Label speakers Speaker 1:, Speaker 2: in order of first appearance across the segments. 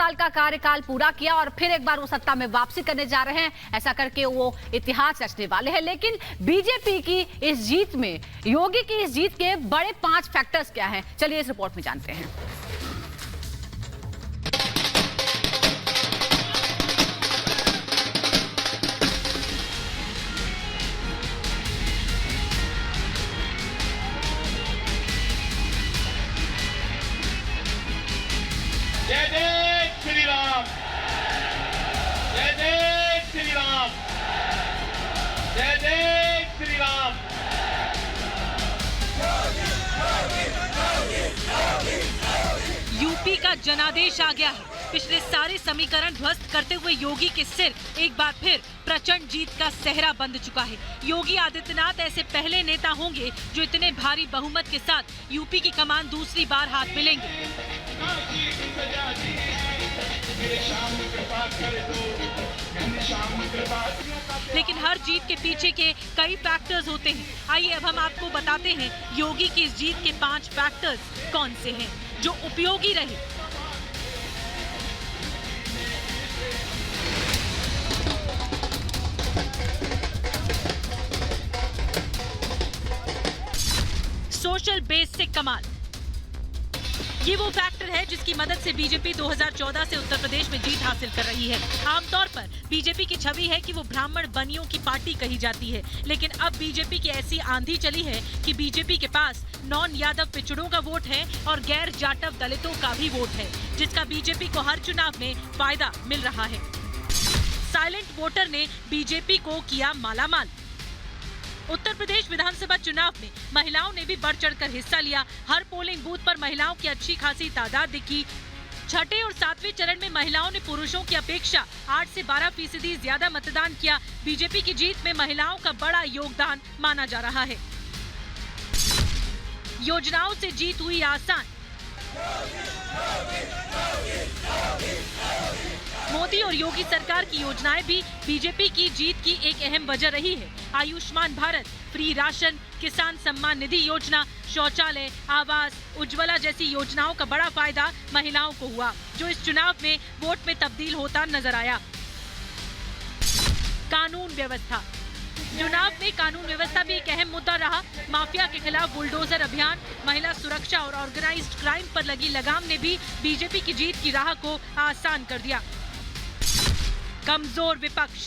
Speaker 1: साल का कार्यकाल पूरा किया और फिर एक बार वो सत्ता में वापसी करने जा रहे हैं। ऐसा करके वो इतिहास रचने वाले हैं। लेकिन बीजेपी की इस जीत में, योगी की इस जीत के बड़े 5 फैक्टर्स क्या हैं, चलिए इस रिपोर्ट में जानते हैं।
Speaker 2: जय जय श्री राम, जय जय श्री राम, जय जय श्री राम।
Speaker 3: यूपी का जनादेश आ गया है। पिछले सारे समीकरण ध्वस्त करते हुए योगी के सिर एक बार फिर प्रचंड जीत का सेहरा बंध चुका है। योगी आदित्यनाथ ऐसे पहले नेता होंगे जो इतने भारी बहुमत के साथ यूपी की कमान दूसरी बार हाथ मिलेंगे। लेकिन हर जीत के पीछे के कई फैक्टर्स होते हैं। आइए अब हम आपको बताते हैं योगी की इस जीत के 5 फैक्टर्स कौन से हैं जो उपयोगी रहे। सोशल बेस से कमाल, ये वो फैक्टर है जिसकी मदद से बीजेपी 2014 से उत्तर प्रदेश में जीत हासिल कर रही है। आमतौर पर बीजेपी की छवि है कि वो ब्राह्मण बनियों की पार्टी कही जाती है, लेकिन अब बीजेपी की ऐसी आंधी चली है कि बीजेपी के पास नॉन यादव पिछड़ों का वोट है और गैर जाटव दलितों का भी वोट है, जिसका बीजेपी को हर चुनाव में फायदा मिल रहा है। साइलेंट वोटर ने बीजेपी को किया मालामाल। उत्तर प्रदेश विधानसभा चुनाव में महिलाओं ने भी बढ़ चढ़कर हिस्सा लिया। हर पोलिंग बूथ पर महिलाओं की अच्छी खासी तादाद दिखी। छठे और 7वें चरण में महिलाओं ने पुरुषों की अपेक्षा 8 से 12% ज्यादा मतदान किया। बीजेपी की जीत में महिलाओं का बड़ा योगदान माना जा रहा है। योजनाओं से जीत हुई आसान। मोदी और योगी सरकार की योजनाएं भी बीजेपी की जीत की एक अहम वजह रही है। आयुष्मान भारत, फ्री राशन, किसान सम्मान निधि योजना, शौचालय, आवास, उज्ज्वला जैसी योजनाओं का बड़ा फायदा महिलाओं को हुआ, जो इस चुनाव में वोट में तब्दील होता नजर आया। कानून व्यवस्था, चुनाव में कानून व्यवस्था भी एक अहम मुद्दा रहा। माफिया के खिलाफ बुलडोजर अभियान, महिला सुरक्षा और ऑर्गेनाइज्ड क्राइम पर लगी लगाम ने भी बीजेपी की जीत की राह को आसान कर दिया। कमजोर विपक्ष,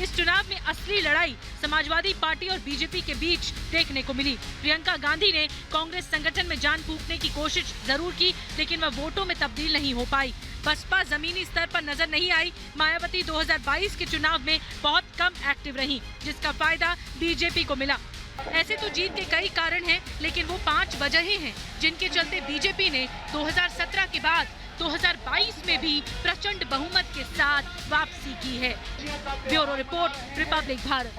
Speaker 3: इस चुनाव में असली लड़ाई समाजवादी पार्टी और बीजेपी के बीच देखने को मिली। प्रियंका गांधी ने कांग्रेस संगठन में जान फूंकने की कोशिश जरूर की, लेकिन वह वोटों में तब्दील नहीं हो पाई। बसपा जमीनी स्तर पर नजर नहीं आई। मायावती 2022 के चुनाव में बहुत कम एक्टिव रही, जिसका फायदा बीजेपी को मिला। ऐसे तो जीत के कई कारण हैं, लेकिन वो 5 वजहें हैं जिनके चलते बीजेपी ने 2017 के बाद 2022 में भी प्रचंड बहुमत के साथ वापसी की है। Bureau report, Republic Bharat.